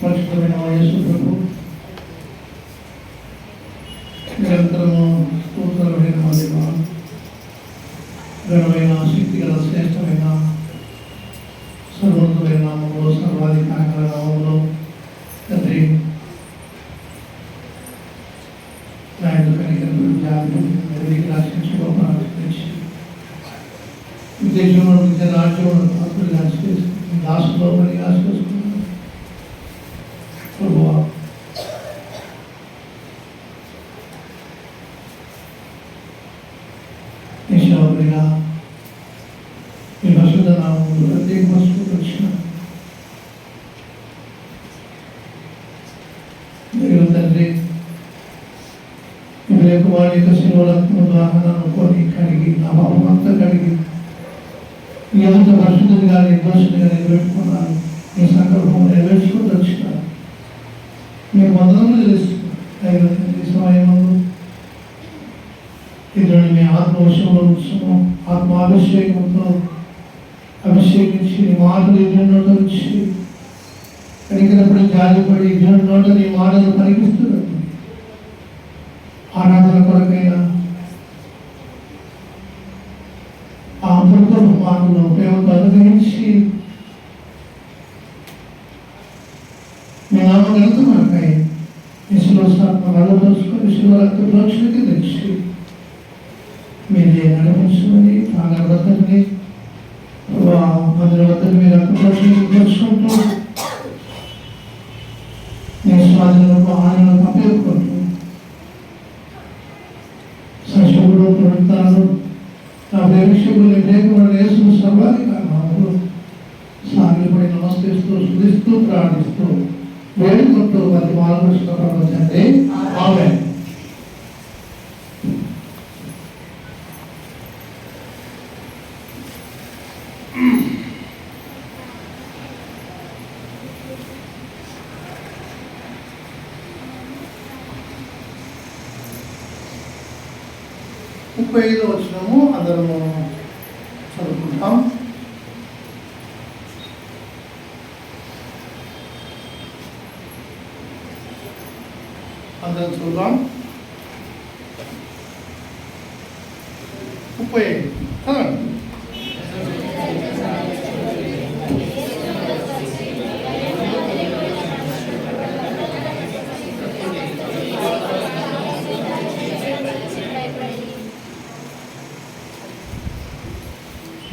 పరిశుద్ధమైన యేసు ప్రభు నిరంతరము స్తోత్రమైన దేవా, ఘనమైన శక్తి గల శ్రేష్టమైన సర్వోన్నతమైన నామములో సర్వాధికారి గల నామములో తండ్రి నాయకుడు కనికరమైన జాతి రాష్ట్రించి విదేశంలో విద్య రాజ్యంలో దాసులో మరి ఆశ్రయిస్తున్నాను ప్రభువా. ఈశ్వరుడిగా మీ పరిశుద్ధ నామములో ప్రత్యేక వచ్చిన తండ్రి వారి యొక్క శిలువరత్నం ద్వారా నన్ను కడిగి నా పాపం అంతా కడిగి మీ అంత పరిశుద్ధిగా నిర్దోషిగా నిలబెట్టుకున్నాను. మీ సంకల్పం నెరవేర్చుకుంటూ వచ్చినాను. మీ వందనములు తెలుస్తున్నాను. ఈ సమయంలో ఇద్దరు మీ ఆత్మవశంలో ఉంచును, ఆత్మాభిషేకంతో అభిషేకించి నీ మాటలు ఇద్దరు నోట వచ్చి కడిగినప్పుడు జాలిపడి ఇద్దరు నోట నీ మాటలు పలికిస్తున్నాను. ఆరాధన కొరకైనా ఆ అమృతం మాటను ఉపయోగం అనుగ్రహించి మీ నామ ఘనత కొరకై విశ్వాసాత్మ బలపరుచుకొని శివరక్త ప్రోక్షణకి తెచ్చి మీరే నడిపించుకొని ప్రాణబద్ధని అందరి వద్ద మీరు రక్త ప్రోక్షణకి తెచ్చుకుంటూ మీ స్వాధీనంలో ఆనందం అప్పేసుకుంటూ సశుభుడు ప్రవృత్తాలు నా ప్రేక్షకులు నిర్ణయకుడు యేసు సర్వాధికారి నామములో సాగిపడి నమస్కరిస్తూ శుద్ధిస్తూ ప్రార్థిస్తూ వేడుకుంటూ వారి మార్గదర్శక ప్రవచండి. ఆమేన్. ముప్పై 35వ వచనము అందరము చదువుకుంటాం. అందరం చూద్దాం. 35 చదవండి.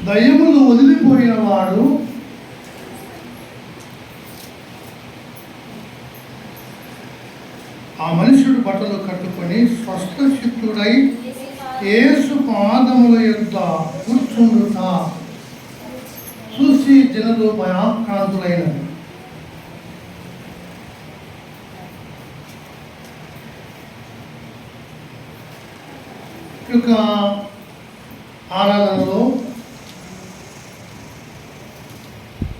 దయ్యములు వదిలిపోయిన వాడు ఆ మనుషుడు బట్టలు కట్టుకొని స్వస్థ చిత్తుడై యేసు పాదముల యొద్ద కూర్చుండుతా చూసి జనులు భయాక్రాంతులైనది. యొక్క ఆరాధనలో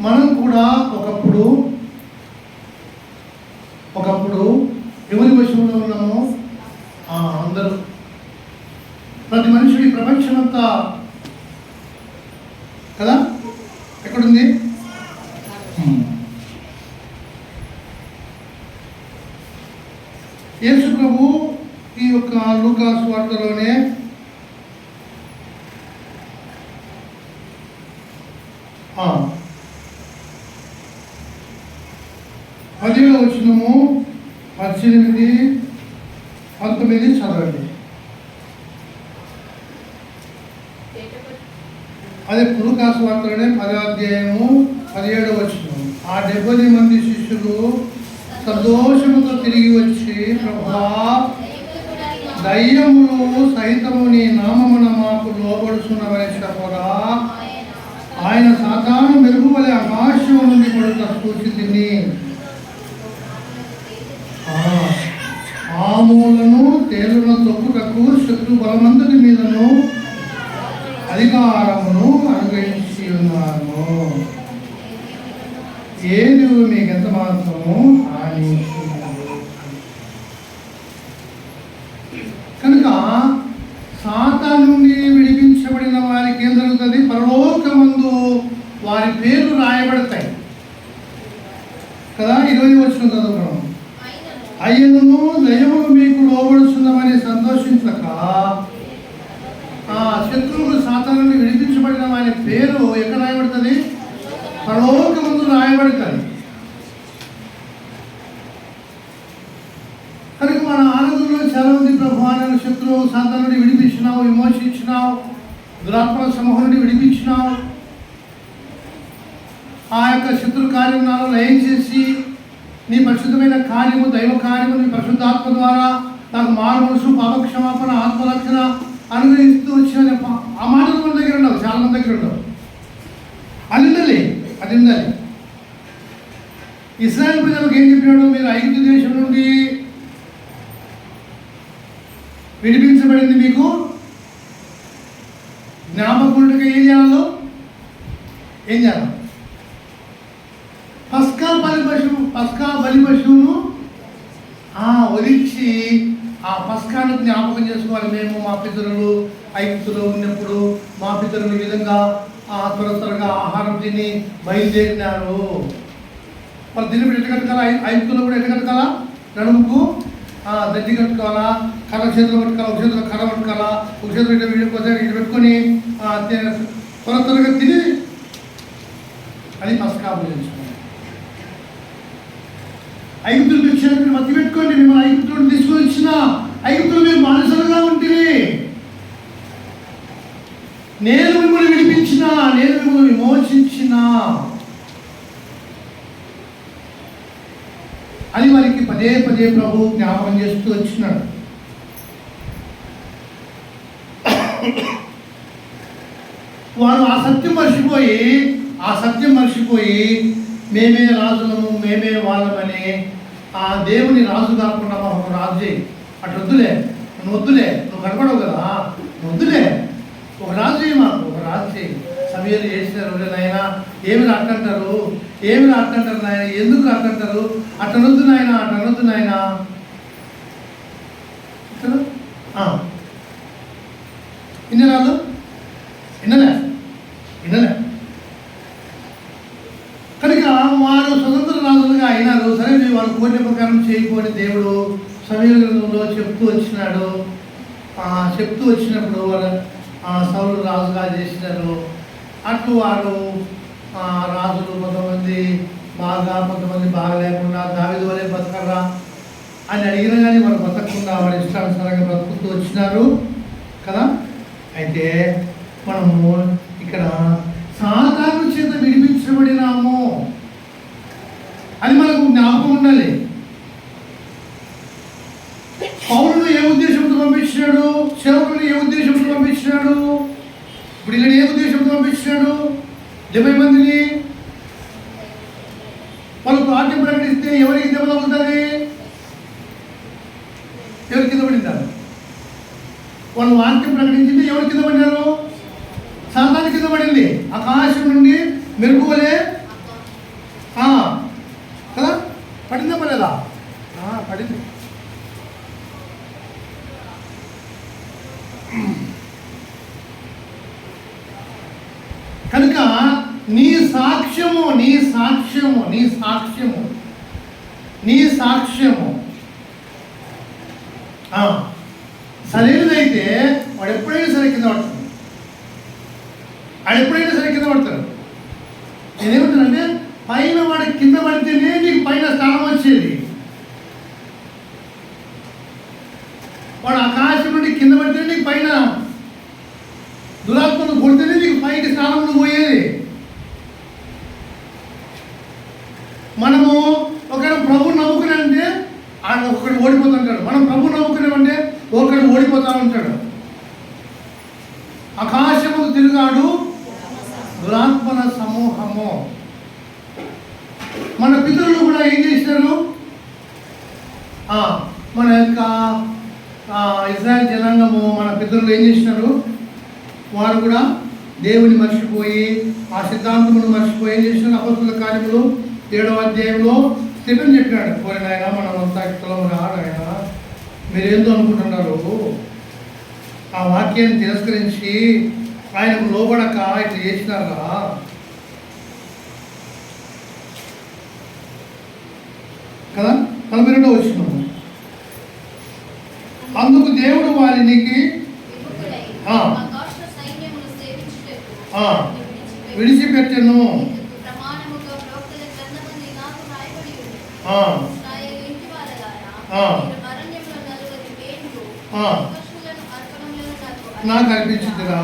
మనం కూడా ఒకప్పుడు ఎవరి వశంలో ఉన్నామో అందరూ ప్రతి మనుషుడి ప్రపంచమంతా కదా ఎక్కడుంది? యేసు ప్రభు ఈ యొక్క లూకా సువార్తలోనే పదిలో వచనము 18, 19 చదవండి. అదే లూకా సువార్తలోనే 10వ అధ్యాయము 17వ వచనం. ఆ 70 మంది శిష్యులు సంతోషముతో తిరిగి వచ్చి, ప్రభువా, దయ్యములు సహితము నీ నామమున మాకు లోబడుచున్నవని చెప్పగా ఆయన సాతాను మెరుగువలె ఆకాశం నుండి పడుట చూసి తిని ఆమూలను తేలున తొక్కుటకు శత్రు బలమంతటి మీదను అధికారమును అనుగ్రహించి ఉన్నాను. ఏది మీకు ఎంత మాత్రము హాని. కనుక సాతాను నుండి విడిపించబడిన వారికి ఏం జరుగుతుంది? పరలోకమందు వారి పేర్లు రాయబడతాయి. కదా. 20 వచనం చదువుకున్నాం. అయినను దైవము మీకు లోబడుచున్నామని సంతోషించక శత్రువులు సాతానుని విడిపించబడిన వారి పేరు ఎక్కడ రాయబడుతుంది? పరలోకమందు రాయబడుతుంది. కనుక మన ఆనందంలో చాలా మంది ప్రభువాన్ని శత్రువు సాతానుని విడిపించినావు, విమోచించినావు, దురాత్మ సమూహం నుండి విడిపించినావు, ఆ యొక్క శత్రు కార్యం నాలో లయం చేసి నీ పరిశుద్ధమైన కార్యము, దైవ కార్యము, నీ పరిశుద్ధాత్మ ద్వారా నాకు మారు మనసు, పాపక్షమాపణ, ఆత్మరక్షణ అనుగ్రహిస్తూ వచ్చిన ఆ మాటలు మన దగ్గర ఉండవు, చాలా మంది దగ్గర ఉండవు. అది ఉండాలి. ఇశ్రాయేలు ప్రజలకు ఏం చెప్పినాడు? మీరు ఐగుప్తు దేశం నుండి విడిపించబడింది మీకు జ్ఞాపకుడిగా ఏం చేయాలి? పస్కా బలి పశువును వదిలించి ఆ పస్కాను జ్ఞాపకం చేసుకోవాలి. మేము మా పితరులు ఐగుప్తులో ఉన్నప్పుడు మా పితరులు ఈ విధంగా త్వరగా ఆహారం తిని బయలుదేరినారు. వాళ్ళు తిని ఎట్ట కట్టుకోవాలా? ఐగుప్తులో కూడా ఎట్ట కట్టుకోవాలా? నడుముకు దడ్డి కట్టుకోవాలా, కర్ర చేతులు పట్టుకోవాలా, ఒక చేతిలో కర్ర పట్టుకోవాలా, ఒక చేతులు ఇటు పెట్టుకొని త్వరగా తిని అది పస్కా భుజించుకోవాలి. ఐగుప్తులు వచ్చారు, మతి పెట్టుకోండి. మిమ్మల్ని ఐగుప్తులను తీసుకొని వచ్చిన ఐగుప్తులు మీరు బానిసలుగా ఉంటుంది. నేను మిమ్మల్ని విడిపించిన, నేను మిమ్మల్ని విమోచించిన అని వారికి పదే ప్రభు జ్ఞాపకం చేస్తూ వచ్చినాడు. వారు ఆ సత్యం మర్చిపోయి మేమే రాజులము, మేమే వాళ్ళమని ఆ దేవుని రాజు కాకుండా ఒక రాజు చేయి. అటు వద్దులే, నువ్వు కనపడవు కదా, వద్దులే, ఒక రాజు చేయి, మాకు ఒక రాజు చేయి. సమయాలు చేసినారు నాయన, ఏమి అట్టంటారు నాయన, ఎందుకు అట్టంటారు? అట్టనొద్దు నాయన ఇన్నరాదు, వినలే. కనుక వారు స్వతంత్ర రాజులుగా అయినారు. సరే, వాళ్ళు కోరిన ప్రకారం చేయకపోని దేవుడు సమయాల గ్రంథంలో చెప్తూ వచ్చినప్పుడు వాళ్ళు సౌలు రాజుగా చేసినారు. అట్లు వారు రాజులు కొంతమంది కొంతమంది బాగా లేకుండా దావీదు వలె బతకరా అని అడిగినా కానీ వాళ్ళు బతకకుండా వారి ఇష్టానుసారంగా బతుకుతూ వచ్చినారు కదా. అయితే మనము ఇక్కడ సాతాను చేత విడిపించబడినాము అని మనకు జ్ఞాపకం ఉండాలి. పౌరులు ఏ ఉద్దేశంతో పంపించినాడు? సేవకులను ఏ ఉద్దేశంతో పంపించినాడు? ఇప్పుడు ఇలా ఏ ఉద్దేశంతో పంపించినాడు? 70 మందిని వాళ్ళు వాక్యం ప్రకటిస్తే ఎవరికి దెబ్బ తగ్గుతుంది? ఎవరి కింద పడింటారు? వాళ్ళు వాక్యం ప్రకటించింది ఎవరి కింద పడినారు? సాతాను కింద పడింది. ఆకాశం నుండి మెరుగువలే కదా పడిందా పడలేదా? పడింది. కనుక నీ సాక్ష్యము సరైనదైతే వాడు ఎప్పుడైనా సరే కింద పడతాడు. నేనేమంటానంటే పైన వాడు కింద పడితేనే నీకు పైన స్థానం వచ్చేది. వాడు ఆకాశం నుండి కింద పడితేనే నీకు పైన దురాత్మను కొడితేనే నీకు పైకి స్థానంలో పోయేది. మనము ఒకడు ప్రభువు నమ్ముకున్నామంటే ఆయన ఒకడు ఓడిపోతుంటాడు. మనం ప్రభువు నమ్ముకున్నామంటే ఒకడు ఓడిపోతా ఉంటాడు. ఆకాశము తిరుగాడు దురాత్మల సమూహము. మన పితరులు కూడా ఏం చేశారు? మన యొక్క ఇజ్రాయెల్ జనాంగము, మన పితరులు ఏం చేసినారు? వారు కూడా దేవుని మర్చిపోయి, ఆ సిద్ధాంతమును మర్చిపోయి ఏం చేసినారు? అపొస్తలుల కార్యములు 7వ అధ్యాయంలో స్టెఫెన్ చెప్పినాడు, పోయిన ఆయన మనం అంతా కులం రాయన, మీరేందో అనుకుంటున్నారు? ఆ వాక్యాన్ని తిరస్కరించి ఆయనకు లోబడక ఇట్లా చేసినారా? కదా. 42వ వచనం, అందుకు దేవుడు వారికి విడిచిపెట్టెను. నాకు అనిపించిందిగా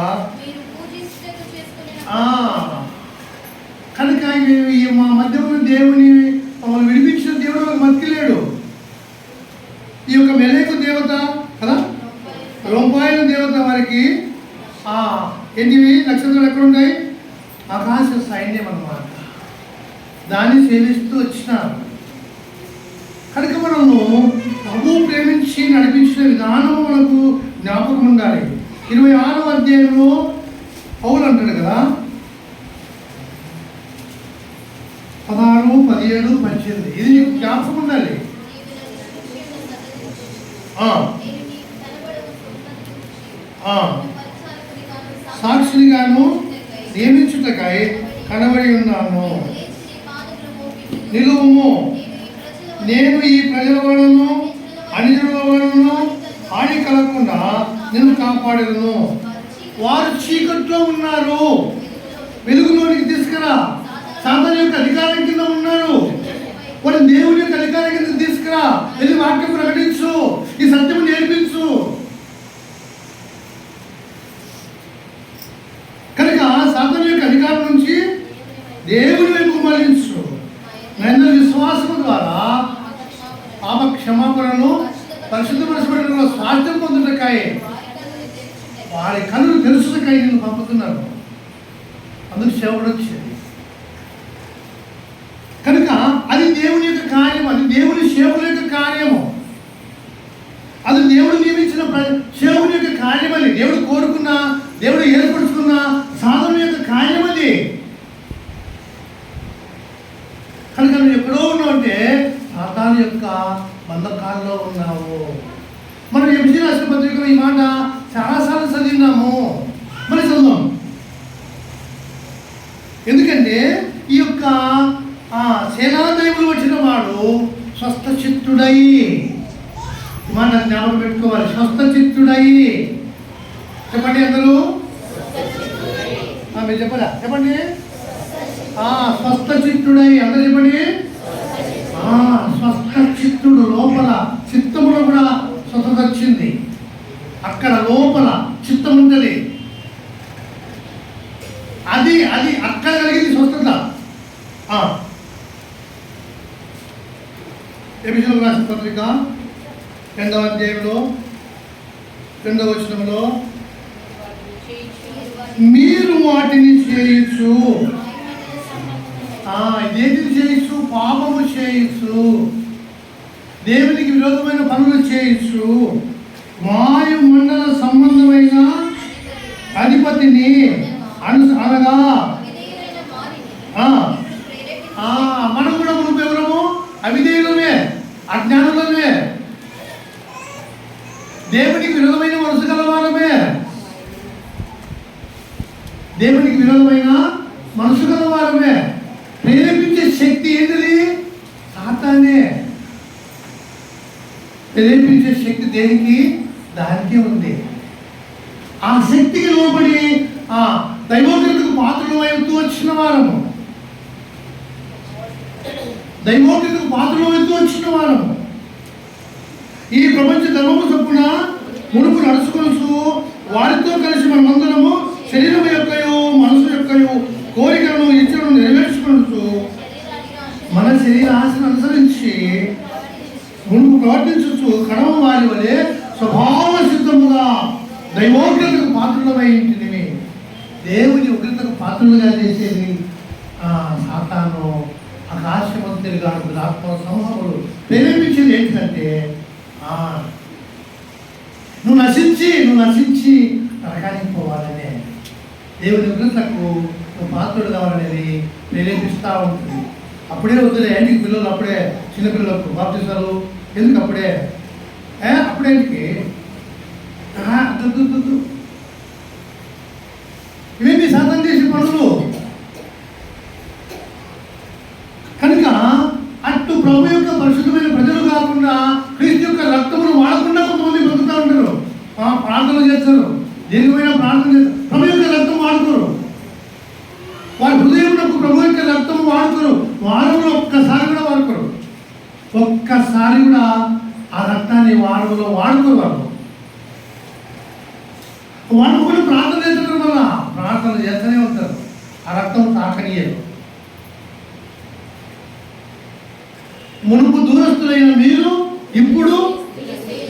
కనుక మా మధ్య ఉన్న దేవుని మమ్మల్ని విడిపించిన దేవుడు మతిలేడు. ఈ యొక్క మెలేకు దేవత కదా, రొంపాయిల దేవత వారికి ఎన్నివి నక్షత్రాలు ఎక్కడున్నాయి? ఆకాశ సైన్యం అన్నమాట. దాన్ని సేవిస్తూ వచ్చినారు. కనుక మనము ప్రభు ప్రేమించి నడిపించిన విధానం మనకు జ్ఞాపకం ఉండాలి. 26వ అధ్యాయంలో పౌలు అంటాడు కదా, 16, 17, 18 ఇది నీకు జ్ఞాపకం ఉండాలి. సాక్షినిగాను నియమించుటకై కనబడి ఉన్నాను. నిలువుము, నేను ఈ ప్రజల వలన అన్యజనుల వలన హాని కలగకుండా నిన్ను కాపాడను. వారు చీకట్లో ఉన్నారు, వెలుగులోనికి తీసుకురా. సాతాను యొక్క అధికారం కింద ఉన్నారు, వారి దేవుని యొక్క అధికారం కింద తీసుకురా. వెళ్ళి వాక్యం ప్రకటించు, ఈ సత్యము నేర్పించు. కనుక సాతాను యొక్క అధికారం నుంచి దేవుని వైపు మళ్లించు. నన్ను విశ్వాసము ద్వారా పాప క్షమాపణను పరిశుద్ధపరచబడిన స్వాస్థ్యం పొందుటకాయ వారి కన్నులు తెలుసుటకాయ నేను పంపుతున్నాను. అందుకు సేవకుడు వచ్చేది. కనుక అది దేవుని యొక్క కార్యం, అది దేవుని సేవకుల యొక్క కార్యము, అది దేవుడు నియమించిన సేవకుని యొక్క కార్యం. అది దేవుడు కోరుకున్న, దేవుడు ఏర్పరుచుకున్న సాధన యొక్క కార్యం. అది కనుక నువ్వు ఎక్కడో ఉన్నావు అంటే సాతాను యొక్క బంధకాల్లో ఉన్నావు. మనం ఎఫెసీ రాసిన పత్రికలో ఈ మాట చాలాసార్లు చదివినాము. మరి చదువుదాం. ఎందుకంటే ఈ యొక్క సేనాదైవులు వచ్చిన వాడు స్వస్థ చిత్తుడై, మాట జ్ఞాపకం పెట్టుకోవాలి. స్వస్థ చిత్తుడై చెప్పండి అందరూ, మీరు చెప్పరా? చెప్పండి. స్వస్థ చిత్తుడై అందరూ చెప్పండి. స్వస్థ చిత్తుడు, లోపల చిత్తములో కూడా స్వస్థత వచ్చింది. అక్కడ లోపల చిత్తం ఉంటుంది, అది అది అక్కడ కలిగింది స్వస్థత. ఎఫెసీయులకు రాసిన పత్రిక 2వ అధ్యాయంలో 2వ వచనంలో, మీరు వాటిని చేయొచ్చు. దేనిని చేయొచ్చు? పాపము చేయొచ్చు, దేవునికి విరోధమైన పనులు చేయొచ్చు, వాయుమండల సంబంధమైన అధిపతిని అనగా మనం కూడా మునుపు ఎవరము? అవిధేయులమే, అజ్ఞానులమే, దేవునికి విరోధమైన మనసు గలవారమే. దేవునికి విరోధమైన మనసు గలవారమే. ప్రేరేపించే శక్తి ఏంటిది? సాతానే. ప్రేరేపించే శక్తి దేనికి? దానికే ఉంది. ఆ శక్తికి లోబడి దైవోగ్రతకు పాత్రలు అవుతూ వచ్చిన వారము, దైవోగ్రతకు పాత్రలు అవుతూ వచ్చిన వారము. ఈ ప్రపంచ ధర్మము చొప్పున మునుపు నడుచుకొనుచు వారితో కలిసి మనమందరము శరీరం యొక్కయు మనసు యొక్కయు కోరికలను ఇచ్చను నెరవేర్చుకొనుచు మన శరీర ఆశను అనుసరించి మునుపు ప్రవర్తించు కడమ వారి వలె స్వభావ సిద్ధముగా దైవోగ్రతకు పాత్రలమై ఇంటిని. దేవుని ఉగ్రతకు పాత్రలుగా చేసేది సాతాను, ఆకాశమంతులు గాడు, ఆత్మ సమూహములు ప్రేరేపించేది ఏంటంటే నువ్వు నశించి నరకానికి పోవాలనే, దేవుని ఉగ్రతకు నువ్వు పాత్రుడు కావాలనేది ప్రేరేపిస్తూ ఉంటుంది. అప్పుడే వద్దులే ఇంటికి పిల్లలు, అప్పుడే చిన్నపిల్లలకు బాప్తిస్తారు. ఎందుకు అప్పుడే? అప్పుడేంటికి ఇవేమి సాధన చేసే పనులు. కనుక అట్టు ప్రభు యొక్క పరిశుద్ధమైన ప్రజలు కాకుండా క్రీస్తు యొక్క రక్తమును వాడకుండా కొంతమంది బతుకుతూ ఉంటారు. ప్రార్థన చేస్తారు, దీర్ఘమైన ప్రార్థన చేస్తారు, ప్రభు యొక్క రక్తం వాడుకోరు. వారి హృదయంలో ప్రభు యొక్క రక్తం వాడుకోరు. వారంలో ఒక్కసారి కూడా వాడుకోరు. ఒక్కసారి కూడా ఆ రక్తాన్ని వారంలో వాడుకోరు. వాళ్ళు కూడా ప్రార్థన చేస్తారు, వల్ల ప్రార్థన చేస్తూనే ఉంటారు. ఆ రక్తం తాకనీయరు. మునుపు దూరస్తులైన మీరు ఇప్పుడు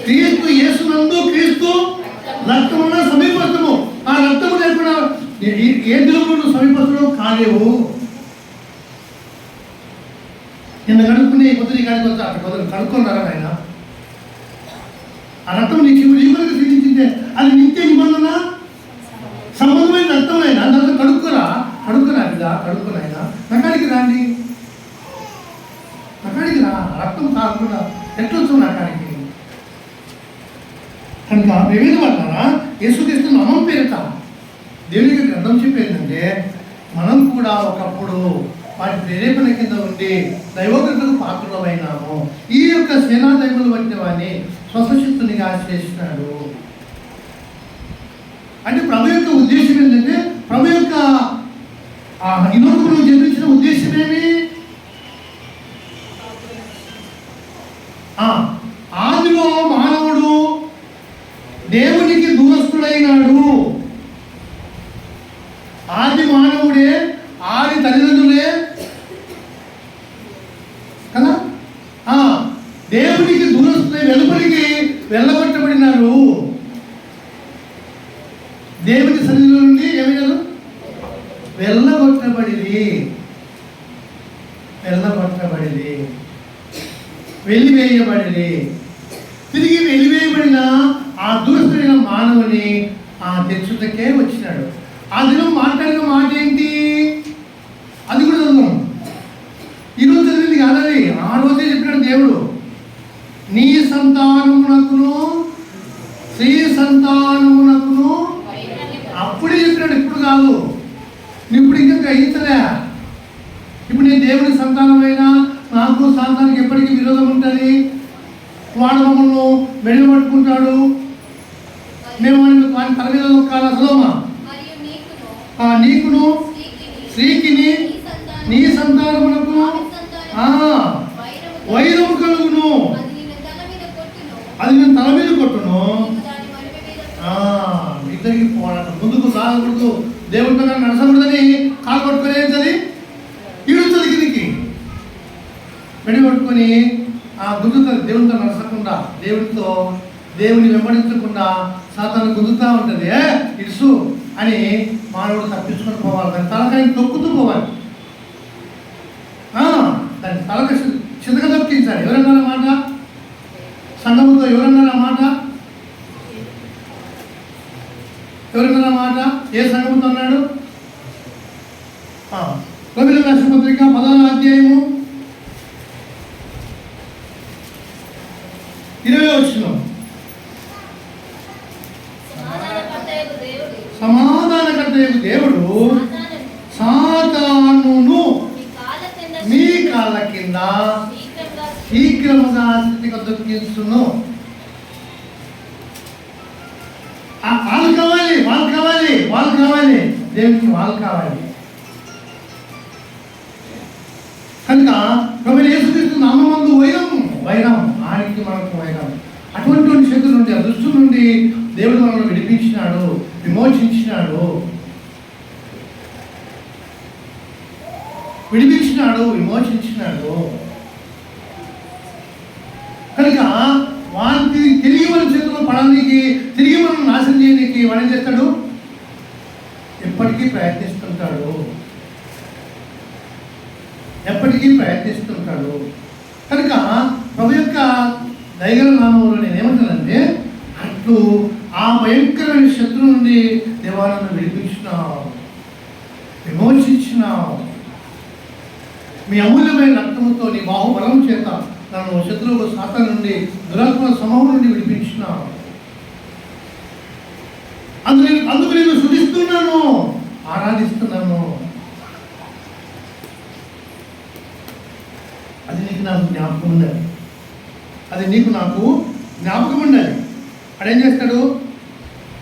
క్రీస్తు యేసునందు క్రీస్తు రక్తమున్న సమీపస్థము. ఆ రక్తము లేకుండా ఏ దినములు సమీపస్థులు కాలేవు. నిన్న కడుక్కునే పొద్దున కాడికి వస్తే అక్కడ పొద్దున కడుక్కున్నారా ఆయన? ఆ రక్తం నీకు జీవులకు సిద్ధించిందే, అది నిత్య నిబంధన సంబంధమైన రక్తమైనా దాంట్లో కడుక్కురా బిడ్డ, కడుక్కునైనా నకాడికి రాండి, నకాడికి రా. రక్తం కాకుండా ఎట్లొచ్చు నకాడికి? కనుక వివిధ వల్ల యేసుక్రీస్తు నామం పేరుత దేవునికి గ్రంథం చెప్పేందంటే మనం కూడా ఒకప్పుడు వాటి ప్రేరేపణ కింద ఉండి దైవోగ్రతకు పాత్రమైనాము. ఈ యొక్క సేనా దైవులు వంటి వాడిని స్వశక్తునిగా చేసినాడు. అంటే ప్రభు యొక్క ఉద్దేశం ఏంటంటే, ప్రభు యొక్క ఈ లోకంలో జన్మించిన ఉద్దేశమేమి? ఆదిలో మానవుడు దేవునికి దూరస్తుడైనాడు. ఆది మానవుడే, ఆది తల్లిదండ్రులే కదా, దేవునికి దూరస్తులై వెలుపలికి వెళ్ళగొట్టబడినారు. దేవుని సన్నిధిలో నుండి ఏమైనారు? వెళ్ళగొట్టబడింది, వెలివేయబడింది. తిరిగి వెలివేయబడిన ఆ దూరస్తుడైన మానవుని తెచ్చుటకే వచ్చినాడు. ఆ దినం మాట్లాడిన మాట ఏంటి? అది కూడా చదువు. ఈరోజు చదివింది కాదని ఆ రోజే చెప్పినాడు దేవుడు. నీ సంతానమునకును స్త్రీ సంతానమునకును అప్పుడే చెప్పినాడు, ఇప్పుడు కాదు. నువ్వు ఇప్పుడు ఇంకా గ్రహించలే. ఇప్పుడు నేను దేవుని సంతానమైనా నాకు సంతానానికి ఎప్పటికీ విరోధం ఉంటుంది. వాడు మమ్మల్ని మెడలు పట్టుకుంటాడు, మేము వాని తల మీద నొక్కాల. చదవమా? నీకును స్త్రీకిని నీ సంతానమునకు వైరము కలుగును, అది నేను తల మీద కొట్టును. ఇద్దరికి పోరాటం. ముందుకు సాగకూడదు, దేవుడితో నడసకూడదని కాలు పట్టుకునేది ఈడుతుంది కిందికి. మెడి పట్టుకొని గుద్దుతుంది. దేవునితో నడసకుండా, దేవుని వెంబడించకుండా సాతాను గుద్దుతూ ఉంటుంది. ఇడుసు అని మానవుడు తప్పించుకొని పోవాలి. దాని తలకాయ తొక్కుతూ పోవాలి. దాని తలక చితక తప్పించాలి. ఎవరన్నారా మాట? సంఘముతో ఎవరన్నారా మాట? ఎవరన్నారా మాట? ఏ సంఘముతో అన్నాడు? రోమిల రాసిన పత్రిక 10వ అధ్యాయము 20వ వచనం. సమాధానకర్తయగు దేవుడు సాతానును మీ కాళ్ళ కింద శీఘ్రముగా స్థితిగా దొక్కించును. వాళ్ళు కావాలి దేవునికి, వాళ్ళు కావాలి. కనుక ప్రభువైన యేసుక్రీస్తు నామమందు వైరం ఆయనకి మనకు వైరం. అటువంటి శక్తుల నుండి, ఆ దృష్టి నుండి దేవుడు మనల్ని విడిపించినాడు, విమోచించినాడు. కనుక వారికి తిరిగి మన చేతుల్లో పడడానికి, తిరిగి మనం నాశనం చేయడానికి వాడు ఏం చేస్తాడు? ఎప్పటికీ ప్రయత్నిస్తుంటాడు. కనుక ప్రభు యొక్క దయగల నామంలో నేను ఏమంటానంటే, అట్లు ఆ భయంకరమైన శత్రువు నుండి దేవాలను విడిపించినావు, విమోచించినావు. మీ అమూల్యమైన రక్తముతో నీ బాహుబలం చేత నన్ను శత్రువుల సాతాను నుండి, దురాత్మల సమూహం నుండి విడిపించినావు. అందుకు నేను స్తుతిస్తున్నాను, ఆరాధిస్తున్నాను. అది నీకు నా నాకు జ్ఞాపకం ఉండాలి, అది నీకు నాకు జ్ఞాపకం ఉండాలి. వాడేం చేస్తాడు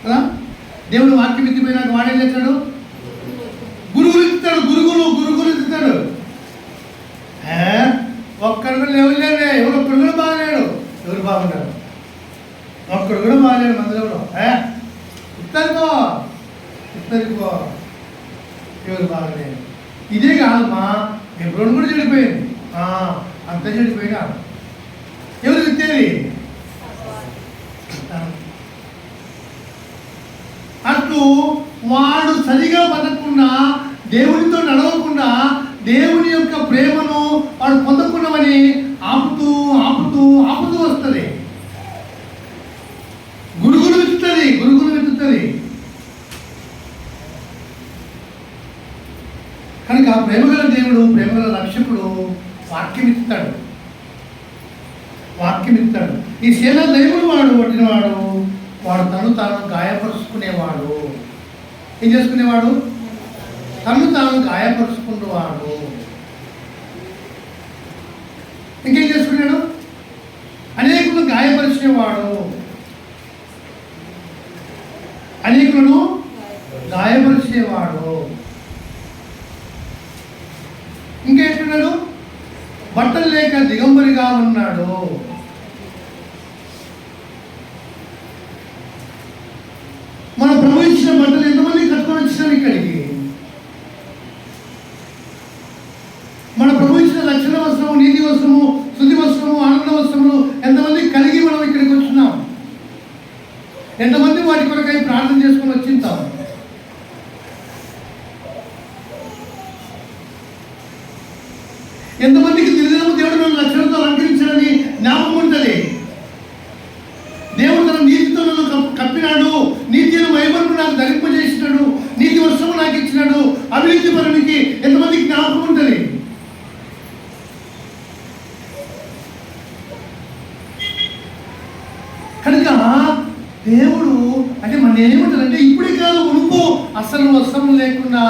కదా, దేవుడు వాక్యం ఎత్తిపోయినాక వాడేం చేస్తాడు, గురువులు ఇస్తాడు, గురుగులు ఇస్తాడు. ఒక్కడు కూడా లేవలేదే, ఒక్కడు కూడా బాగలేడు. ఎవరు బాగుంటారు? ఒక్కడు కూడా బాగలేడు మందులో. ఇస్తారుకో ఎవరు బాగలేడు. ఇదే కాదమ్మా, ఎప్పుడు కూడా చెడిపోయింది, అంత చెడిపోయినా ఎవరు విత్తేది. అట్లు వాడు సరిగా బతకకుండా, దేవునితో నడవకుండా, దేవుని యొక్క ప్రేమను వాడు పొందకుండామని ఆపుతూ వస్తుంది. గురుగులు వెతుకుతుంది. కనుక ప్రేమగల దేవుడు, ప్రేమగల రక్షకుడు వాక్యం ఇస్తాడు. ఈ సేన దైవుడు వాడు తను తాను గాయపరుచుకునేవాడు. ఏం చేసుకునేవాడు? తను తాను గాయపరుచుకునేవాడు. ఇంకేం చేసుకున్నాడు? అనేకులను గాయపరిచేవాడు. ఇంకేంటున్నాడు? బట్టలు లేక దిగంబరిగా ఉన్నాడు. మన ప్రభు ఇచ్చిన బట్టలు ఎంతమంది కట్టుకొని వచ్చినారు ఇక్కడికి? మన ప్రభు ఇచ్చిన రక్షణ వస్త్రము, నీతి వస్త్రము, శుద్ధి వస్త్రము, ఆనంద వస్త్రములు ఎంతమంది కలిగి మనం ఇక్కడికి వచ్చినాం? ఎంతమంది వాటి కొరకై ప్రార్థన చేసుకొని వచ్చింటాం? ఎంతమందికి దినదినము దేవుడు నన్ను రక్షణతో అలంకరించాలని జ్ఞాపకం ఉంటుంది. దేవుడు తన నీతితో నన్ను కప్పినాడు, నీతి మహిమను నాకు ధరింపజేసినాడు, నీతి వస్త్రము నాకు ఇచ్చినాడు. అవినీతి పరునికి ఎంతమందికి జ్ఞాపకం ఉంటుంది? కనుక దేవుడు అంటే మన ఏమంటారంటే, ఇప్పుడే కాదు ఉనుకో అసలు వస్త్రం లేకుండా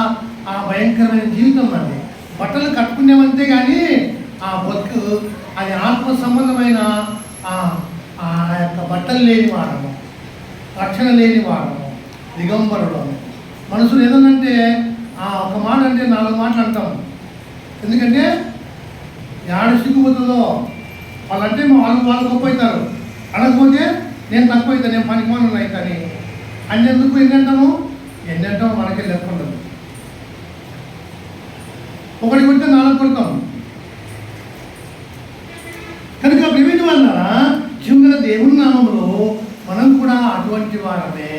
ఆ భయంకరమైన జీవితం అండి. బట్టలు కట్టుకునేవంతే కానీ ఆ బతుకు అది ఆత్మ సంబంధమైన ఆ యొక్క బట్టలు లేని వాడము, రక్షణ లేని వాడము, దిగంబరుడు. మనుషులు ఏదనంటే ఒక మాట అంటే 4 మాటలు అంటాం. ఎందుకంటే యాడ సిగ్గుపోతుందో వాళ్ళంటే వాళ్ళు గొప్ప అవుతారు, అనకపోతే నేను తక్కువ అవుతాను, నేను పనికిమాలను అవుతాను. అన్నెందుకు ఎన్నంటాము మనకే లెక్క ఉండదు. ఒకటి కొడితే 4 కొడతాం. కనుక వివిధ వల్ల జీవుల దేవుని నామంలో మనం కూడా అటువంటి వారమే.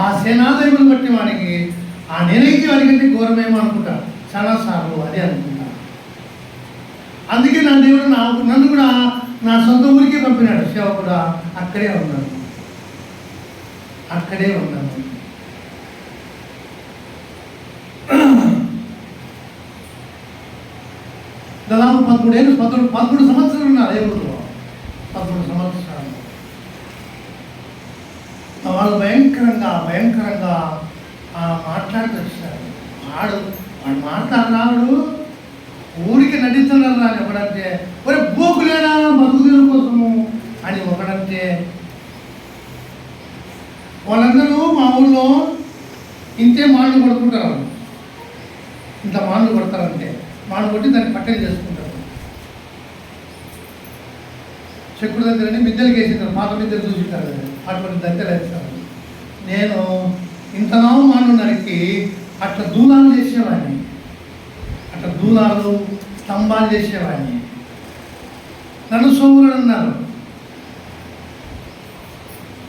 ఆ సేనాదైవులు బట్టి వానికి ఆ నేనైతే వారికంటే ఘోరమేమో అనుకుంటా, చాలాసార్లు అదే అనుకుంటా. అందుకే నా దేవుడు నన్ను కూడా నా సొంత ఊరికే పంపినాడు. సేవ కూడా అక్కడే ఉన్నాను. దాదాపు 13 సంవత్సరాలు ఉన్నారు ఏ ఊరిలో. 13 సంవత్సరాలు వాళ్ళు భయంకరంగా మాట్లాడుతూ వచ్చారు. వాడు మాట్లాడినాడు ఊరికి నటిస్తున్నారు అని ఒకడంటే, ఒరే బోకులేనా బతుకుల కోసము అని ఒకడంటే, వాళ్ళందరూ మా ఊళ్ళో ఇంతే మాండ్లు కొడుకుంటారు. ఇంత మాండ్లు కొడతారంటే మాండ్లు కొట్టి దాన్ని పట్టెలు చేసుకుంటారు. చెక్కుడు దగ్గరని మిద్దెలు వేసింటారు, పాత మిద్దెలు చూసింటారు, అటువంటి దగ్గర వేస్తారు. నేను ఇంతనావు మాండ్లు నరికి అట్లా దూలాలు చేసేవాడిని, దూలాలు స్తంభాలు చేసేవాడిని. నన్ను సోములు అన్నారు.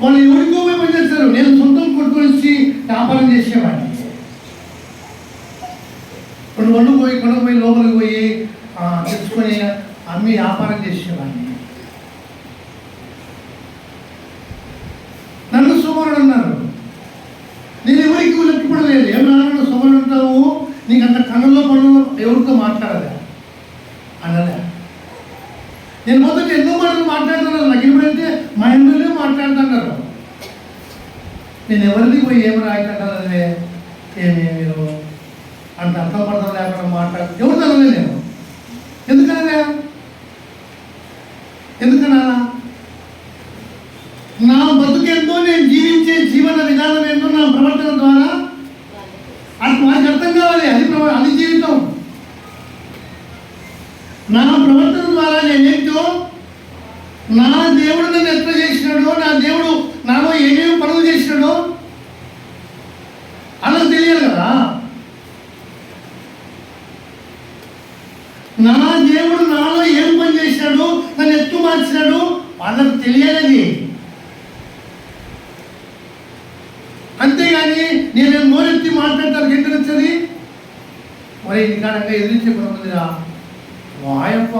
వాళ్ళు ఎవరికో పని చేస్తారు, నేను సొంతం కొట్టుకొని వచ్చి వ్యాపారం చేసేవాడిని. కొండకు పోయి లోపలికి పోయి తెచ్చుకొని అమ్మి వ్యాపారం చేసేవాడిని. నన్ను సోమరుడు అన్నారు. నేను ఎవరికి లెక్కపడలేదు. ఏమన్నా సోమరుడు అంటావు, నీకు అంత కన్నుల్లో పనులు ఎవరితో మాట్లాడలే అన్నలే. నేను మొదటి ఎన్నో మాటలు మాట్లాడుతున్నాను. నాకు ఏమంటే మా ఎమ్మెల్యే మాట్లాడుతున్నారు. నేను ఎవరిది పోయి ఏమి రాయకంటారే ఏమి మీరు అంత అర్థం పడతాం లేకుండా మాట్లాడు ఎవరు తనలే. నేను ఎందుకనగా నా బతుకెంతో, నేను జీవించే జీవన విధానం ఏంటో నా ప్రవర్తన ద్వారా వారికి అర్థం కావాలి. అది జీవితం. నా ప్రవర్తన ద్వారా నేనేంటో, నా దేవుడు నన్ను ఎట్లా చేసినాడో, నా దేవుడు నాలో ఏమేమి పనులు చేసినాడో అలా తెలియాలి కదా. నా దేవుడు నాలో ఏం పని చేసినాడు, నన్ను ఎత్తు మార్చినాడు వాళ్ళకు తెలియాలి. అంతేగాని నేను నోరెత్తి మాట్లాడటానికి ఎంత నచ్చది. మరి ఇంకానంగా ఎదిరించే కొంతమందిరా వాయప్ప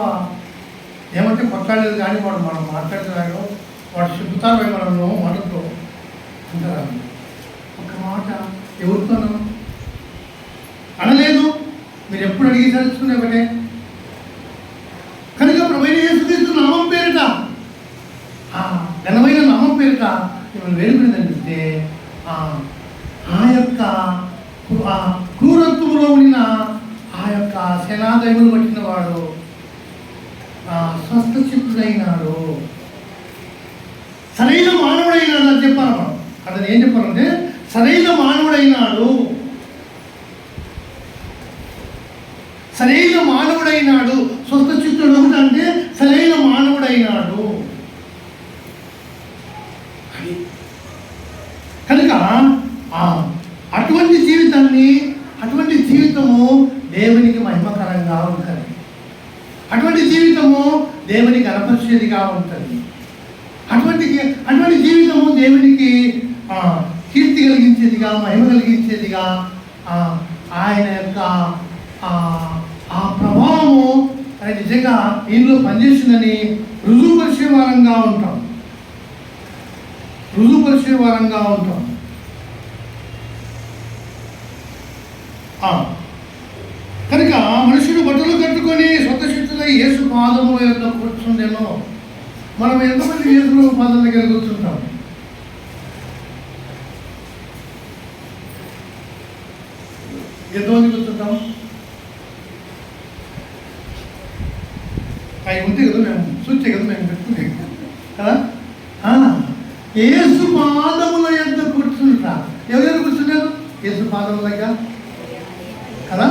ఏమంటే కొట్లాడలేదు కానీ వాడు మనం మాట్లాడుతున్నాడు, వాడు చెబుతారు మనము మనతో అంటారా. ఒక మాట ఎవరితోనూ అనలేదు. మీరు ఎప్పుడు అడిగి తెలుసుకునే ఒకటే. కనుక ప్రభువైన యేసుక్రీస్తు నామం పేరిట, ఘనమైన నామం పేరిట మిమ్మల్ని వేడుకునేదంటే ఆ యొక్క క్రూరత్వంలో ఉన్న ఆ యొక్క సేనాదయములు పట్టిన వాడు స్వస్థచిత్తుడైనాడు, సరైన మానవుడైనాడు అని చెప్పాలి. మనం అతను ఏం చెప్పాలంటే సరైన మానవుడైనాడు, సరైన మానవుడైనాడు. స్వస్థచిత్తుడు అంటే సరైన మానవుడైనాడు. కనుక అటువంటి జీవితము దేవునికి మహిమకరంగా ఉంటుంది. అటువంటి జీవితము దేవునికి గణపరిచేదిగా ఉంటుంది. అటువంటి జీవితము దేవునికి కీర్తి కలిగించేదిగా, మహిమ కలిగించేదిగా, ఆయన యొక్క ఆ ప్రభావము నిజంగా ఇంట్లో పనిచేసిందని రుజువుపరిచే వారంగా ఉంటాం. కనుక మనుషుడు బట్టలు కట్టుకొని స్వతశక్తులై యేసు పాదముల యొక్క కూర్చుండేనో. మనం ఎంతమంది యేసు పాదం దగ్గర కూర్చుంటాం? ఎంతమంది కూర్చుంటాం? అవి ఉంటే కదా మేము చూస్తే కదా మేము పెట్టుకునే కదా. యేసు పాదముల యొక్క కూర్చుంటా. ఎవరెవరు కూర్చున్నారు? యేసు పాదముల దగ్గర కదా.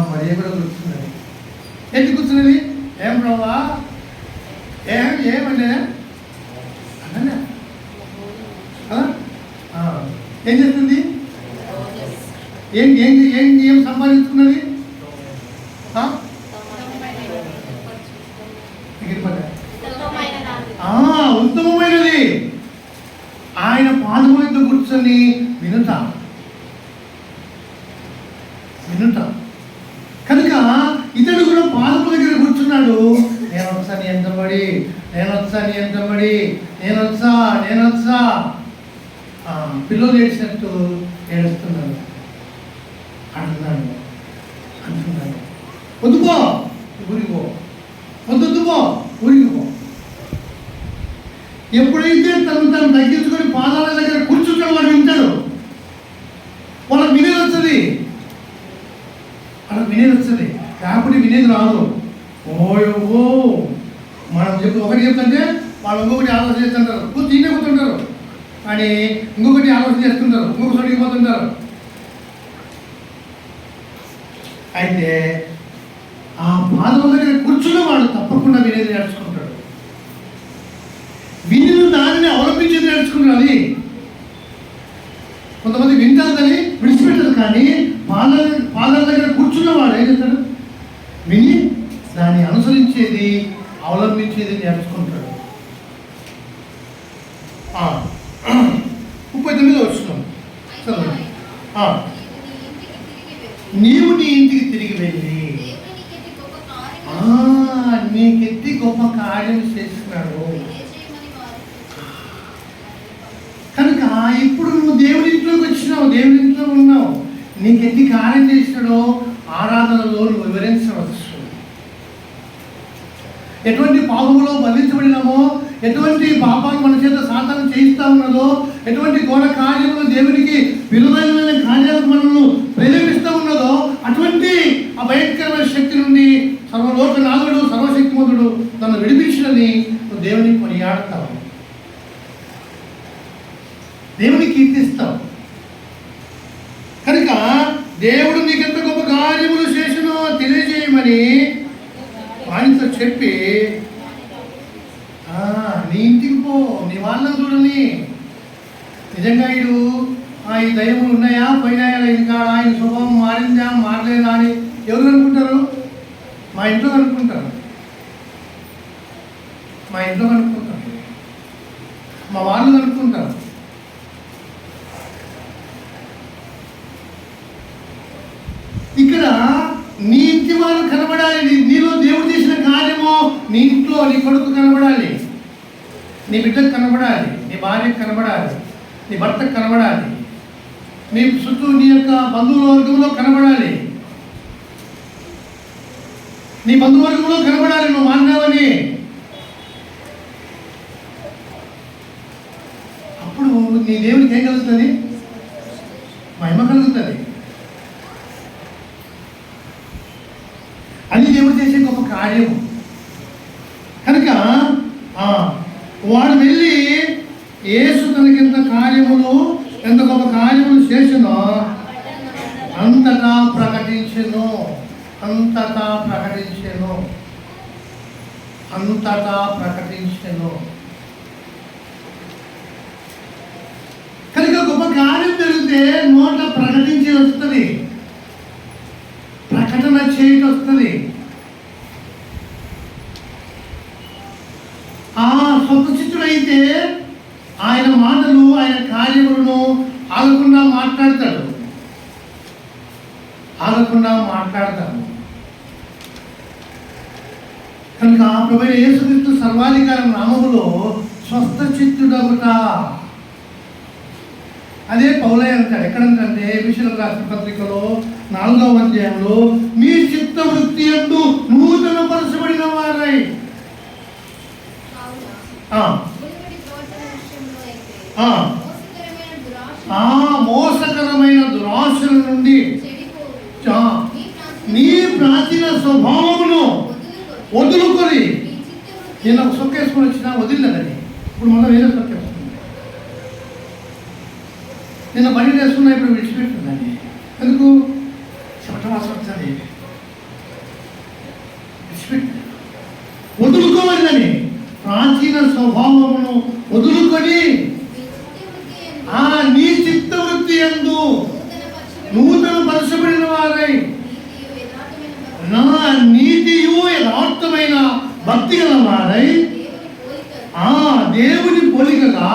మరి కూడా కూర్చున్నది. ఎందుకు కూర్చున్నది? ఏం ప్రభా ఏమంటే అన్నా కదా. ఏం చేస్తుంది? ఏం సంపాదించుకున్నది? ఉత్తమమైనది. ఆయన పాదముల మీద కూర్చొని వినుట. కనుక ఇతడు కూడా పాదముల దగ్గర కూర్చున్నాడు. నేనొచ్చా పిల్లలు ఏడ్చినట్టు ఏడుస్తున్నాడు అంటున్నాడు. వద్దుపో ఊరికి పో, ఊరికి పో. ఎప్పుడైతే తను తగ్గించుకొని పాదాల దగ్గర కూర్చుంటాడు వాడు వింటాడు. వాళ్ళకి వినేది వస్తుంది, కాకపోతే వినేది రాదు. ఓ మనం ఒకటి చెప్తుంటే వాళ్ళు ఇంకొకటి ఆలోచన చేస్తుంటారు, కూర్చుంటారు. కానీ ఇంకొకటి ఆలోచన చేస్తుంటారు, ఇంకొక చోటికి పోతుంటారు. అయితే ఆ పాదం దగ్గర కూర్చున్న వాడు తప్పకుండా వినేది నేర్చుకుంటాడు. విని దానిని అవలంబించేది నేర్చుకుంటాడు. అది కొంతమంది వింటారు కానీ విడిచిపెట్టరు. కానీ పాదాల దగ్గర కూర్చున్న వాడు ఏం చేస్తాడు? విని దాన్ని అనుసరించేది, అవలంబించేది నేర్చుకుంటాడు. 39 వస్తున్నాం చదవండి. నీవు నీ ఇంటికి తిరిగి వెళ్ళి నీకెత్తి గొప్ప కార్యం చేస్తున్నాడు. కనుక ఇప్పుడు నువ్వు దేవుని ఇంట్లోకి వచ్చినావు, దేవుని ఇంట్లో ఉన్నావు. నీకెత్తి కార్యం చేసినాడో ఆరాధనలో నువ్వు వివరించవచ్చు. ఎటువంటి పాపములో బంధించబడినామో, ఎటువంటి పాపాలు మన చేత సాతాను చేయిస్తా ఉన్నదో, ఎటువంటి ఘోర కార్యములు దేవునికి విలువైన కార్యాలకు మనల్ని ప్రేరేపిస్తూ ఉన్నదో అటువంటి ఆ భయంకరమైన శక్తి నుండి సర్వలోకనాథుడు సర్వశక్తిమంతుడు నన్ను విడిపించినని నువ్వు దేవుని కొనియాడతావు, దేవుని కీర్తిస్తావు. కనుక దేవుడు నీకెంత గొప్ప కార్యములు చేసినో తెలియజేయమని ఆయనతో చెప్పి నీ ఇంటికి పో, నీ వాళ్ళని చూడని. నిజంగా ఈ దైవములు ఉన్నాయా పోయినాయా, ఇంకా ఆయన స్వభావం మారిందా మారలేదా అని ఎవరు అనుకుంటారు? మా ఇంట్లో కనుక్కుంటారు, మా వాళ్ళు కనుక్కుంటారు. ఇక్కడ నీ ఇంటి వాళ్ళు కనబడాలి, నీలో దేవుడు చేసిన కార్యము నీ ఇంట్లో నీ కొడుకు కనబడాలి, నీ బిడ్డకు కనబడాలి, నీ భార్యకు కనబడాలి, నీ భర్తకు కనబడాలి, నీ చుట్టూ నీ యొక్క బంధువర్గంలో కనబడాలి, నీ బంధువర్గంలో కనబడాలి నువ్వు మారినావని. అప్పుడు నీ దేవునికి ఏం కలుగుతుంది? మహిమ కలుగుతుంది. అది దేవుడు చేసే గొప్ప కార్యము. కనుక వాడు వెళ్ళి యేసు తనకెంత కార్యములు ఎంత గొప్ప కార్యములు చేసినో అంతటా ప్రకటించెను. కనుక గొప్ప కార్యం జరిగితే నోట్ల ప్రకటించి వస్తుంది, ప్రకటన చేయటం వస్తుంది. స్వతచిత్తుడైతే ఆయన మాటలు ఆయన కార్యములను ఆగకుండా మాట్లాడతాడు. కనుక ప్రభువైన యేసుక్రీస్తు సర్వాధికార నామములో స్వస్థచిత్తుడగుట. అదే పౌలయ్య అంటాడు. ఎక్కడంటే ఎఫెసీయులకు రాసిన పత్రికలో 4వ అధ్యాయంలో మీ చిత్త వృత్తి యందు నూతన పరచబడిన వారై. మోసకరమైన దురాశల నుండి నీ ప్రాచీన స్వభావమును వదులుకొని. నేను ఒక సొక్కేసుకొని వచ్చినా వదిలేదని ఇప్పుడు మనం వేరే సొక్కేస్తుంది. నిన్న బండి వేసుకున్నా ఇప్పుడు విడిచిపెట్టిందని. ఎందుకు? చెమట వాసన వస్తుంది. వదులుకోవాలని ప్రాచీన స్వభావమును వదులుకొని నీ చిత్త వృత్తి యందు నూతన పరచబడిన వారై నా నీతియు యథార్థమైన భక్తి గల వారై దేవుని పోలికగా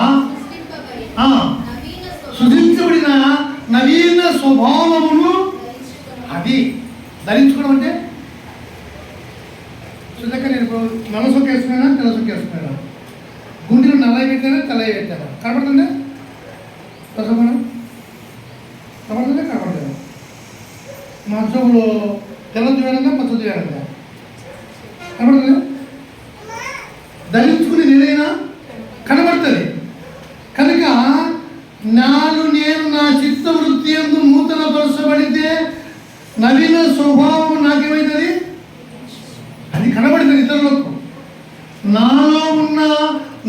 సృజించబడిన నవీన స్వభావమును అది ధరించుకోవడం అంటే చూసాక నేను ఇప్పుడు నల్ల సొక్క వేసుకున్నా తెల్ల సొక్క వేసుకున్నా, గుండెలు నల్లవి పెట్టానా తెల్లవి పెట్టానా కనబడుతుందా? కనబడలేదు. మా జోబులో తెల్లది వేరంగా పచ్చది వేరంగా కనబడుతుంది. ధరించుకుని ఏదైనా కనబడుతుంది. కనుక నేను నా చిత్త వృత్తి యందు నూతన పరచబడితే నవీన స్వభావం నాకేమవుతుంది? అది కనబడుతుంది ఇతరులకు.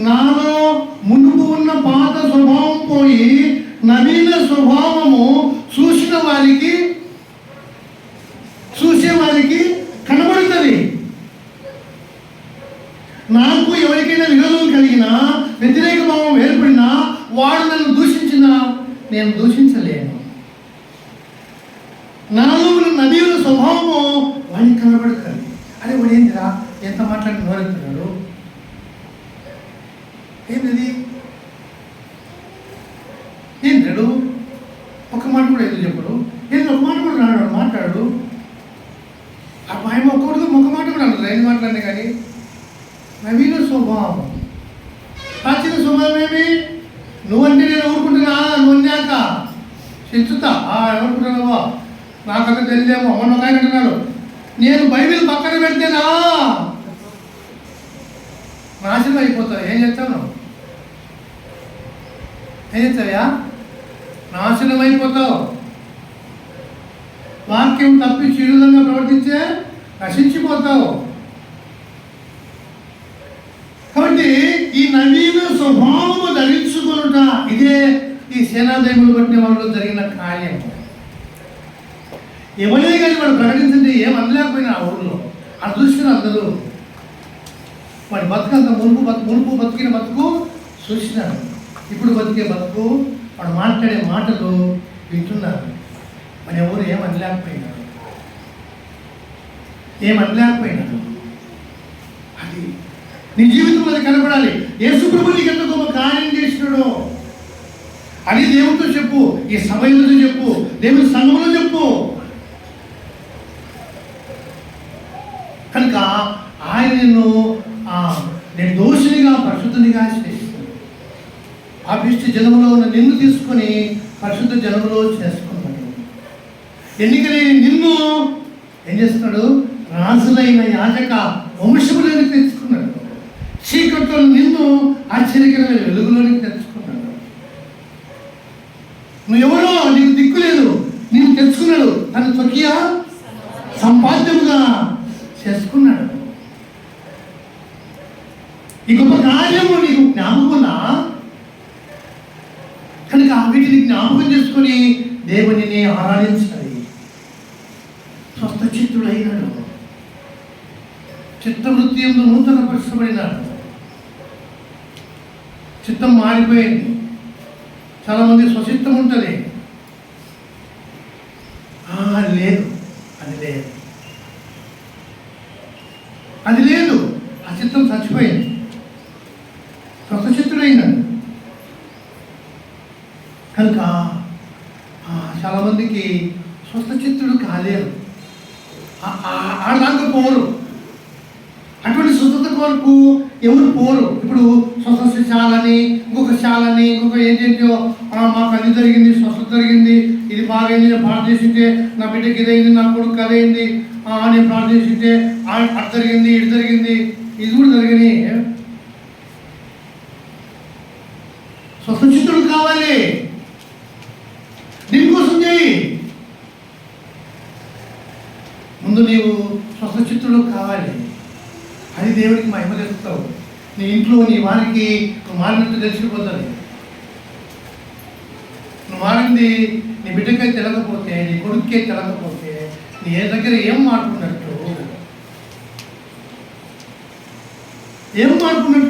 నాలో మునుపు ఉన్న పాత స్వభావం పోయి నవీన స్వభావము చూసే వారికి కనబడుతుంది. నాకు ఎవరికైనా విరోధం కలిగినా వ్యతిరేక భావం ఏర్పడినా వాడు నన్ను దూషించినా నేను దూషించలేను. నాలో నవీన స్వభావము వాడికి కనబడుతుంది. అరే వాడు ఏంటిరా ఎంత మాట్లాడి నోరెత్తున్నాడు, ఏంటది ఏంటాడు, ఒక మాట కూడా ఎందుకు చెప్పడు, ఏంటి ఒక మాట కూడా రాడు మాట్లాడు. ఆ భయం ఒక్కడికి ఒక మాట కూడా అన్నారు 5 మాటలనే. కానీ నవీన స్వభావం ప్రాచీన స్వభావం ఏమి? నువ్వంటే నేను ఊరుకుంటున్నా, నువ్వు అన్నాక శిక్షుతా ఎవరుకుంటున్నావో నాకంతా తెలియదేమో. మొన్న ఒక ఆయన అంటున్నాడు, నేను బైబిల్ పక్కన పెడితేనా నాశనం అయిపోతావు. ఏం చేస్తావు? ఏం చేస్తావా? నాశనం అయిపోతావు. వాక్యం తప్పించి ఈ విధంగా ప్రవర్తించే నశించిపోతావు. కాబట్టి ఈ నవీన స్వభావము ధరించుకొనుట ఇదే ఈ సేనాదయములు పట్టిన వాళ్ళు జరిగిన కార్యం. ఎవరే కానీ వాడు ప్రకటించండి ఏం అనలేకపోయినా ఆ ఊళ్ళో ఆ చూసిన అందరూ వాడి బతుకంత మునుపు బతికిన బతుకు చూసినారు. ఇప్పుడు బతికే బతుకు వాడు మాట్లాడే మాటలు వింటున్నారు. మరి ఎవరు ఏమనలేకపోయినారు. అది నీ జీవితంలో అది కనపడాలి. యేసు ప్రభువు నీకు ఎంత గొప్ప కార్యం చేసినాడో అది దేవుడితో చెప్పు, ఈ సభలో చెప్పు, దేవుని సంఘంలో చెప్పు. కనుక ఆయన నేను దోషినిగా పరిశుద్ధునిగా చేస్తాను. పాపిష్టి జనములో ఉన్న నిన్ను తీసుకొని పరిశుద్ధ జనములో చేసుకున్నాడు. ఎన్నికలేని నిన్ను ఏం చేస్తున్నాడు? రాజులైన యాజక వంశములోనికి తెచ్చుకున్నాడు. చీకట్లో నిన్ను ఆశ్చర్యకరమైన వెలుగులోనికి తెచ్చుకున్నాడు. నువ్వెవరో నీకు దిక్కు లేదు, నీకు తెచ్చుకున్నాడు. తన స్వకీయ సంపాద్యముగా చేసుకున్నాడు. ఈ గొప్ప కార్యము నీకు జ్ఞాపకున్నా కనుక వీటిని జ్ఞాపకం చేసుకొని దేవునిని ఆరాధించాలి. స్వస్థ చిత్తుడైనాడు. చిత్తవృత్తి ఎందు నూతన పరచబడినాడు. చిత్తం మారిపోయింది. చాలా మంది స్వచిత్తం ఉంటుంది. అది లేదు. ఆ చిత్తం చచ్చిపోయింది. స్వస్థచిత్తుడైనాడు. కనుక చాలామందికి స్వస్థచిత్తుడు కాలేరు, ఆడదాకా పోరు. అటువంటి స్వస్థత కొరకు ఎవరు పోరు. ఇప్పుడు స్వస్థ శాలని, ఇంకొక శాలని, ఇంకొక ఏంటంటో మాకు అది జరిగింది, స్వస్థత జరిగింది, ఇది బాగైంది, నేను ప్రార్థించింటే నా బిడ్డకి ఇదైంది, నా కొడుకు అదైంది, నేను ప్రార్థించింటే అది జరిగింది, ఇది జరిగింది, ఇది కూడా జరిగింది. స్వస్థచిత్తుడు కావాలి. దీనికోసం చేయి. ముందు నీవు స్వస్థచిత్తుడు కావాలి. అది దేవుడికి మహిమ తెస్తావు. నీ ఇంట్లో నీ వారికి నువ్వు మారినట్టు తెలిసిపోతుంది. నువ్వు మారింది నీ బిడ్డకై తెలకపోతే, నీ కొడుకే తెలకపోతే, నీ ఏ దగ్గర ఏం మాట్లాడినట్టు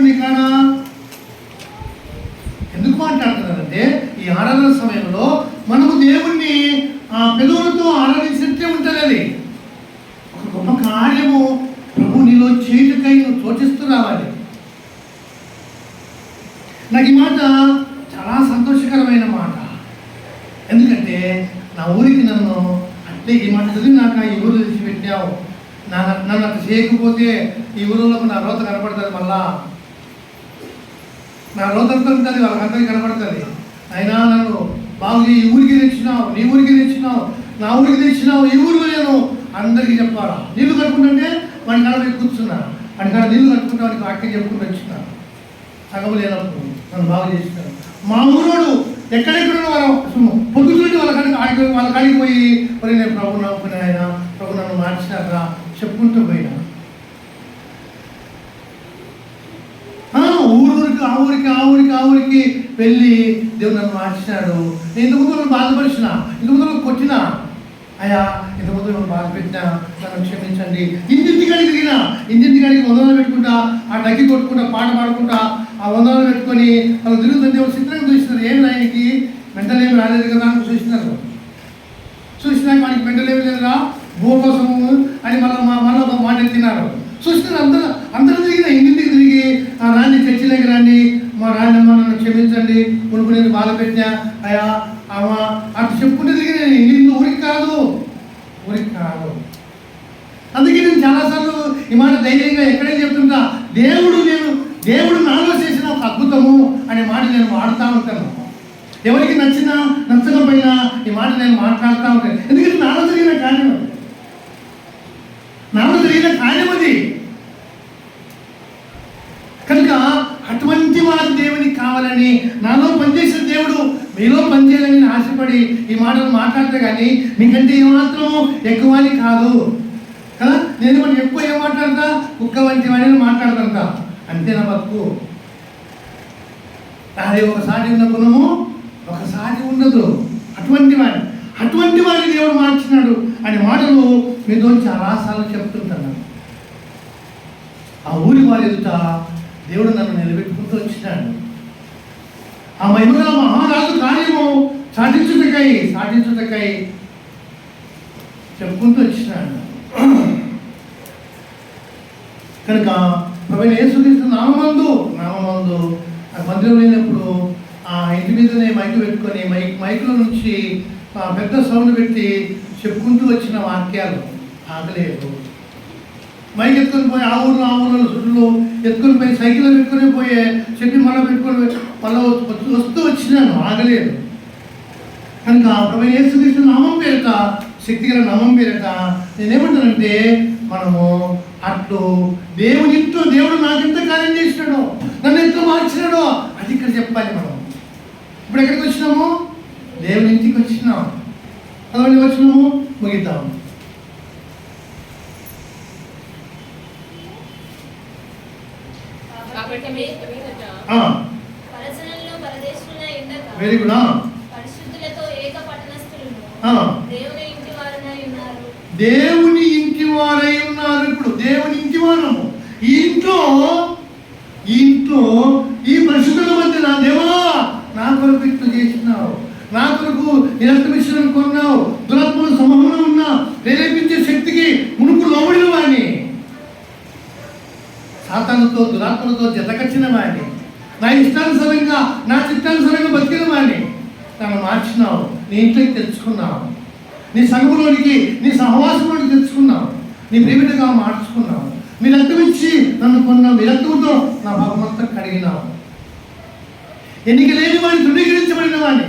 నీ కానా ఎందుకు మాట్లాడుతున్నారంటే ఈ ఆరాధన సమయంలో మనము దేవుణ్ణి పెదవులతో ఆరాధించినట్టే ఉంటుంది. అది ఒక గొప్ప కార్యము ప్రభు నీలో చేయుటకై నువ్వు తోచిస్తూ రావాలి. నాకు ఈ మాట చాలా సంతోషకరమైన మాట. ఎందుకంటే నా ఊరికి నన్ను అంటే ఈ మాట చదివినాక ఈ ఊరు తెలిసి పెట్టావు. నన్ను అట్లా చేయకపోతే ఈ ఊరిలోకి నా రోత కనపడుతుంది. మళ్ళా నా రోత అంతా ఉంటుంది, వాళ్ళకందరికీ కనపడుతుంది. అయినా నన్ను బాగు ఈ ఊరికి తెచ్చినావు, నీ ఊరికి తెచ్చినావు, నా ఊరికి తెచ్చినావు, ఈ ఊరిలో నేను అందరికీ చెప్పాలా. నీళ్ళు కట్టుకుంటుంటే వాడి కాడ కూర్చున్నా, వాడి కాడ నీళ్ళు కట్టుకుంటే వాడికి వాక్యం చెప్పుకుంటూ వచ్చిన సగం లేనప్పుడు నన్ను బాగు చేసినాను. మా ఊరోడు ఎక్కడెక్కడ పొద్దుతుంటే వాళ్ళ కాడికి పోయి మరి నేను ప్రభు నమ్ముకునే ఆయన, ప్రభు నన్ను మార్చినారా చెప్పుకుంటూ పోయినా. ఆ ఊరికి వెళ్ళి దేవుడు నన్ను మార్చినాడు. నేను ఇంతకుముందు నన్ను బాధపరిచిన, ఇంతకుముందు నన్ను కొట్టినా, అయ్యా ఇంతకుముందు నన్ను బాధ పెట్టినా, నన్ను క్షమించండి. ఇంటింటికాడికి తిరిగినా, ఇంటింటికాడికి వందనాలు పెట్టుకుంటా, ఆ డగ్గి కొట్టుకుంటా, పాట పాడుకుంటా, ఆ వందనాలు పెట్టుకొని వాళ్ళు తిరుగుతుంది. దేవుడు చిత్రంగా చూసినారు. ఏమి ఆయనకి మెంటల్ ఏమి రాలేదు కదా అని చూసినారు. చూసినాక మనకి మెంటల్ ఏమి లేదురా భూ కోసము అని మళ్ళీ ఒక మాట ఎత్తినారు. చూసినారు. అందరూ తిరిగిన ఇంటింటికి తిరిగి రాండి, చర్చిలోకి రండి, మా రాండమ్మ నన్ను క్షమించండి, కొనుక్కు నేను బాధ పెట్టా, అయ్యా అటు చెప్పుకుంటే తిరిగి నేను ఊరికి కాదు. అందుకే నేను చాలాసార్లు ఈ మాట ధైర్యంగా ఎక్కడైనా చెప్తుంటా. దేవుడు నాలో చేసిన ఒక అద్భుతము అనే మాట నేను వాడుతూ ఉంటాను. ఎవరికి నచ్చినా నచ్చకపోయినా ఈ మాట నేను మాట్లాడుతూ ఉంటాను. ఎందుకంటే నాలో జరిగిన కార్యం అది. కనుక అటువంటి వారు దేవునికి కావాలని నాలో పనిచేసిన దేవుడు మీలో పనిచేయాలని ఆశపడి ఈ మాటలు మాట్లాడితే కానీ మీకంటే ఏమాత్రం ఎక్కువ అని కాదు కదా. నేను మనం ఎక్కువ ఏం మాట్లాడతా, కుక్క వంటి వాడిని మాట్లాడతాంట, అంతే నా బతుకు. అది ఒకసారి ఉన్న గుణము ఒకసారి ఉండదు. అటువంటి వాడిని దేవుడు మార్చినాడు అనే మాటలు మీతో చాలాసార్లు చెప్తుంటాను. ఆ ఊరి వారి ఎదుట దేవుడు నన్ను నిలబెట్టుకుంటూ వచ్చినాడు. ఆ మహిమగల మహారాజు కార్యము సాటించుటకై చెప్పుకుంటూ వచ్చినాడు. కనుక ప్రభువైన యేసుక్రీస్తు నామమందు మందిరం లేనప్పుడు ఆ ఇంటి మీదనే మైకు పెట్టుకొని మైకులో నుంచి పెద్ద సౌండ్ పెట్టి చెప్పుకుంటూ వచ్చిన వాక్యాలు ఆగలేదు. మైక్ ఎత్తుకొని పోయి ఆ ఊళ్ళో చుట్టూ ఎత్తుకొని పోయి సైకిల్ పెట్టుకొని పోయే చెప్పి మళ్ళీ పెట్టుకొని మళ్ళీ వస్తూ వచ్చినాను, ఆగలేదు. కనుక ప్రభువైన యేసుక్రీస్తు నామం పేరిట, శక్తిగల నామం పేరిట నేనేమంటానంటే, మనము అట్లు దేవుడు నాకెంత కార్యం చేసినాడో, నన్ను ఎంతో మార్చినాడో అది ఇక్కడ చెప్పాలి. మనం ఇప్పుడు ఎక్కడికి వచ్చినాము? దేవుని ఇంటికి వచ్చినాం. అదొకటి వచ్చినాము, ముగిద్దాము. Very good. దేవుని ఇంటి వారై ఉన్నారు. ఇప్పుడు దేవుని ఇంటి వారము. ఈ ఇంట్లో ఈ పరిశుద్ధుల మధ్య నా దేవా నా కొరకు ఇట్లు చేసినావు, నా కొరకు నిరక్తమిశ్రం కొన్నావు, దురాత్మల సమూహంలో ఉన్న ప్రేరేపించే శక్తికి మునుపు లోబడిన వాడిని, సాతానుతో దురాత్మలతో జతకచ్చిన వాడిని, నా ఇష్టానుసారంగా నా చిత్తానుసారంగా బతికిన వాడిని నన్ను మార్చినావు, నీ ఇంట్లోకి తెచ్చుకున్నావు, నీ సంఘంలోనికి నీ సహవాసంలోనికి తెచ్చుకున్నావు, నీ ప్రేమిటగా మార్చుకున్నావు, మీ రక్తం ఇచ్చి నన్ను కొన్నావు, మీ రక్తంతో నా భాగమంతా కడిగినావు, ఎన్నిక లేని వాడిని ధృవీకరించబడిన వాడిని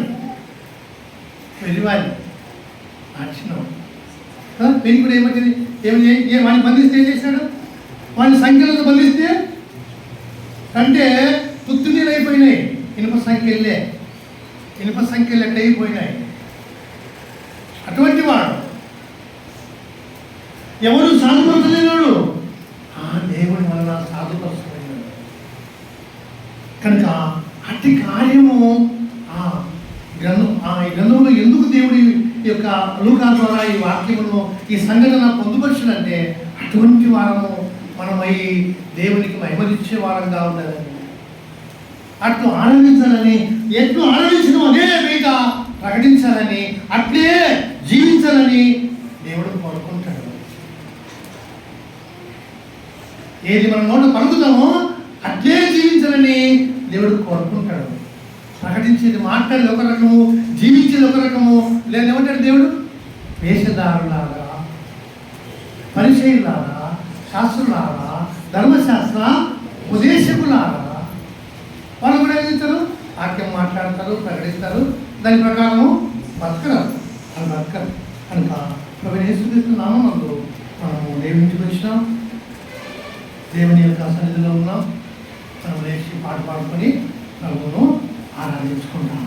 వెళ్ళివాడిని మార్చినావు. పెళ్ళికుడు ఏమంటుంది? వాడిని బంధిస్తే ఏం చేశాడు? వాడిని సంఖ్యలతో బంధిస్తే అంటే తుత్తు నీళ్ళు అయిపోయినాయి, ఇనుప సంఖ్యలే ఎక్కడ అయిపోయినాయి. అటువంటి వాడు ఎవరు సాధుపరచలేనాడు, ఆ దేవుడి వలన సాధుపరచలేనాడు. కనుక అట్టి కార్యము ఈ గ్రంథంలో ఎందుకు దేవుడి యొక్క లూకా ద్వారా ఈ వాక్యమును ఈ సంఘటన పొందుపరచునంటే, అటువంటి వారము మనమై దేవునికి మహిమనిచ్చే వారంగా ఉండాలని, అట్లు ఆనందించాలని, ఎట్లు ఆనందించడం అదే మీద ప్రకటించాలని, అట్లే జీవించాలని దేవుడు కోరుకుంటాడు. ఏది మన నోట పలుకుతామో అట్లే జీవించాలని దేవుడు కోరుకుంటాడు. ప్రకటించేది, మాట్లాడేది ఒక రకము, జీవించేది ఒక రకము. లేదా ఏమంటాడు దేవుడు? వేషధారులాగా, పరిచయులాగా, శాస్త్రులాగా, ధర్మశాస్త్ర ఉపదేశకులాగా వాళ్ళు కూడా ఏం చేస్తారు? వాక్యం మాట్లాడతారు, ప్రకటిస్తారు, దాని ప్రకారము బతకరు. కనుక ప్రభువైన యేసుక్రీస్తు నామములో మనము దేవుని ఇంటికి వచ్చినాం, దేవుని యొక్క సన్నిధిలో ఉన్నాం. మనం లేచి పాట పాడుకొని ప్రభువును ఆరాధించుకుంటాం.